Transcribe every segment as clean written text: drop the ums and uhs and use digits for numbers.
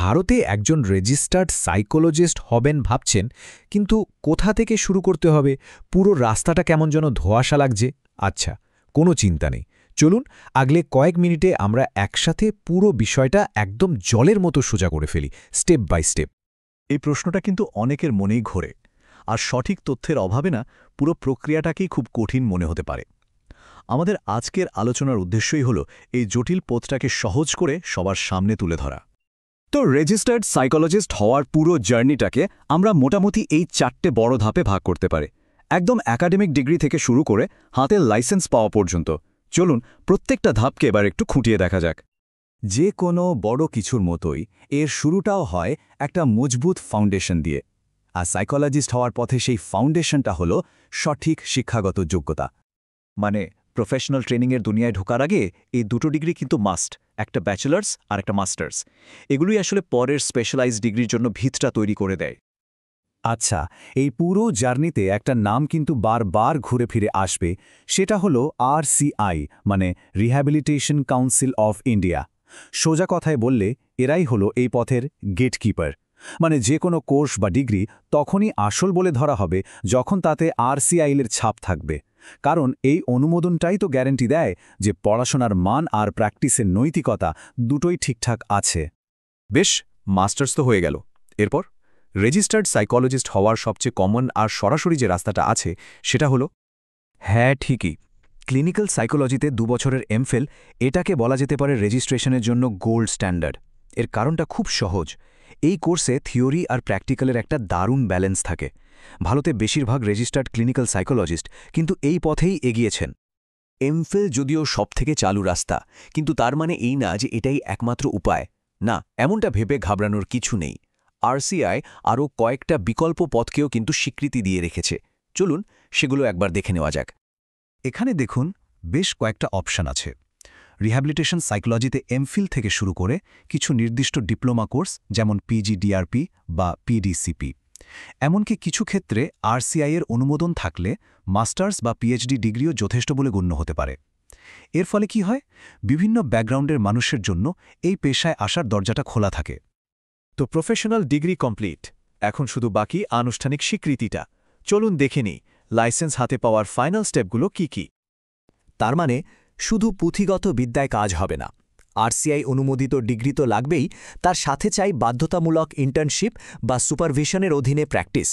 ভারতে একজন registered psychologist হবেন ভাবছেন, কিন্তু কোথা থেকে শুরু করতে হবে? পুরো রাস্তাটা কেমন যেন ধোঁয়াশা লাগছে। আচ্ছা, কোনো চিন্তা নেই। চলুন আগলে কয়েক মিনিটে আমরা একসাথে পুরো বিষয়টা একদম জলের মতো সোজা করে ফেলি, স্টেপ বাই স্টেপ। এই প্রশ্নটা কিন্তু অনেকের মনেই ঘোরে, আর সঠিক তথ্যের অভাবে না পুরো প্রক্রিয়াটাকেই খুব কঠিন মনে হতে পারে। আমাদের আজকের আলোচনার উদ্দেশ্যই হলো এই জটিল পথটাকে সহজ করে সবার সামনে তুলে ধরা। তো রেজিস্টার্ড সাইকোলজিস্ট হওয়ার পুরো জার্নিটাকে আমরা মোটামুটি এই 4টে বড় ধাপে ভাগ করতে পারি, একদম একাডেমিক ডিগ্রি থেকে শুরু করে হাতের লাইসেন্স পাওয়া পর্যন্ত। চলুন প্রত্যেকটা ধাপকে এবার একটু খুঁটিয়ে দেখা যাক। যে কোনো বড় কিছুর মতোই এর শুরুটাও হয় একটা মজবুত ফাউন্ডেশন দিয়ে, আর সাইকোলজিস্ট হওয়ার পথে সেই ফাউন্ডেশনটা হলো সঠিক শিক্ষাগত যোগ্যতা। মানে প্রফেশনাল ট্রেনিংয়ের দুনিয়ায় ঢোকার আগে এই দুটো ডিগ্রি কিন্তু মাস্ট, একটা ব্যাচেলার্স আর একটা মাস্টার্স। এগুলোই আসলে পরের স্পেশালাইজড ডিগ্রির জন্য ভিতটা তৈরি করে দেয়। আচ্ছা, এই পুরো জার্নিতে একটা নাম কিন্তু বারবার ঘুরে ফিরে আসবে, সেটা হলো RCI, মানে রিহ্যাবিলিটেশন কাউন্সিল অফ ইন্ডিয়া। সোজা কথায় বললে এরাই হলো এই পথের গেটকিপার। মানে যে কোনো কোর্স বা ডিগ্রি তখনই আসল বলে ধরা হবে যখন তাতে RCI-এর ছাপ থাকবে, কারণ এই অনুমোদনটাই তো গ্যারান্টি দেয় যে পড়াশোনার মান আর প্র্যাকটিসের নৈতিকতা দুটোই ঠিকঠাক আছে। বেশ, মাস্টার্স তো হয়ে গেল। এরপর রেজিস্টার্ড সাইকোলজিস্ট হওয়ার সবচেয়ে কমন আর সরাসরি যে রাস্তাটা আছে সেটা হলো, হ্যাঁ ঠিকই, ক্লিনিক্যাল সাইকোলজিতে 2 বছরের এমফিল। এটাকে বলা যেতে পারে রেজিস্ট্রেশনের জন্য গোল্ড স্ট্যান্ডার্ড। এর কারণটা খুব সহজ। এই কোর্সে থিওরি আর প্র্যাকটিক্যালের একটা দারুণ ব্যালেন্স থাকে। ভারতে বেশিরভাগ রেজিস্টার্ড ক্লিনিক্যাল সাইকোলজিস্ট কিন্তু এই পথেই এগিয়েছেন। এমফিল যদিও সবথেকে চালু রাস্তা, কিন্তু তার মানে এই না যে এটাই একমাত্র উপায়। না, এমনটা ভেবে ঘাবড়ানোর কিছু নেই। RCI আরও কয়েকটা বিকল্প পথকেও কিন্তু স্বীকৃতি দিয়ে রেখেছে। চলুন সেগুলো একবার দেখে নেওয়া যাক। এখানে দেখুন বেশ কয়েকটা অপশান আছে। রিহ্যাবিলিটেশন সাইকোলজিতে এমফিল থেকে শুরু করে কিছু নির্দিষ্ট ডিপ্লোমা কোর্স যেমন PGDRP বা PDCP। এমনকি কিছু ক্ষেত্রে RCI-এর অনুমোদন থাকলে মাস্টার্স বা PhD ডিগ্রিও যথেষ্ট বলে গণ্য হতে পারে। এর ফলে কি হয়, বিভিন্ন ব্যাকগ্রাউন্ডের মানুষের জন্য এই পেশায় আসার দরজাটা খোলা থাকে। তো প্রফেশনাল ডিগ্রি কমপ্লিট, এখন শুধু বাকি আনুষ্ঠানিক স্বীকৃতিটা। চলুন দেখে নিই লাইসেন্স হাতে পাওয়ার ফাইনাল স্টেপগুলো কি কি। তার মানে শুধু পুঁথিগত বিদ্যায় কাজ হবে না। RCI অনুমোদিত ডিগ্রি তো লাগবেই, তার সাথে চাই বাধ্যতামূলক ইন্টার্নশিপ বা সুপারভিশনের অধীনে প্র্যাকটিস।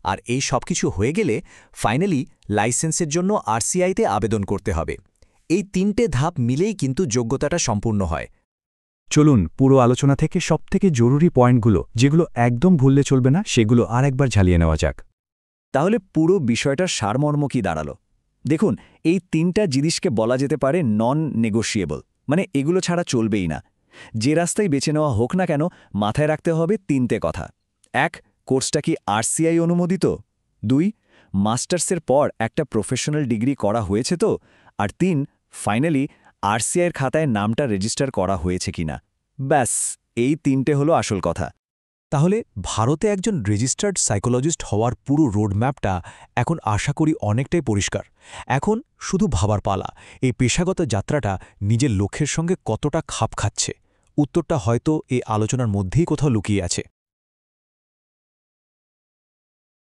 আর এই সব কিছু হয়ে গেলে ফাইনালি লাইসেন্সের জন্য RCI-তে আবেদন করতে হবে। এই 3টে ধাপ মিলেই কিন্তু যোগ্যতাটা সম্পূর্ণ হয়। চলুন পুরো আলোচনা থেকে সবথেকে জরুরি পয়েন্টগুলো, যেগুলো একদম ভুললে চলবে না, সেগুলো আর একবার ঝালিয়ে নেওয়া যাক। তাহলে পুরো বিষয়টার সারমর্ম কি দাঁড়ালো? দেখুন, এই 3টা জিনিসকে বলা যেতে পারে নন নেগোশিয়েবল, মানে এগুলো ছাড়া চলবেই না। যে রাস্তায় বেছে নেওয়া হোক না কেন, মাথায় রাখতে হবে 3টে কথা। 1, কোর্সটা কি RCI অনুমোদিত? 2, মাস্টার্সের পর একটা প্রফেশনাল ডিগ্রি করা হয়েছে তো? আর 3, ফাইনালি RCI-এর খাতায় নামটা রেজিস্টার করা হয়েছে কিনা। ব্যাস, এই 3টে হলো আসল কথা। তাহলে ভারতে একজন রেজিস্টার্ড সাইকোলজিস্ট হওয়ার পুরো রোডম্যাপটা এখন আশা করি অনেকটাই পরিষ্কার। এখন শুধু ভাবার পালা, এই পেশাগত যাত্রাটা নিজের লক্ষ্যের সঙ্গে কতটা খাপ খাচ্ছে। উত্তরটা হয়তো এই আলোচনার মধ্যেই কোথাও লুকিয়ে আছে।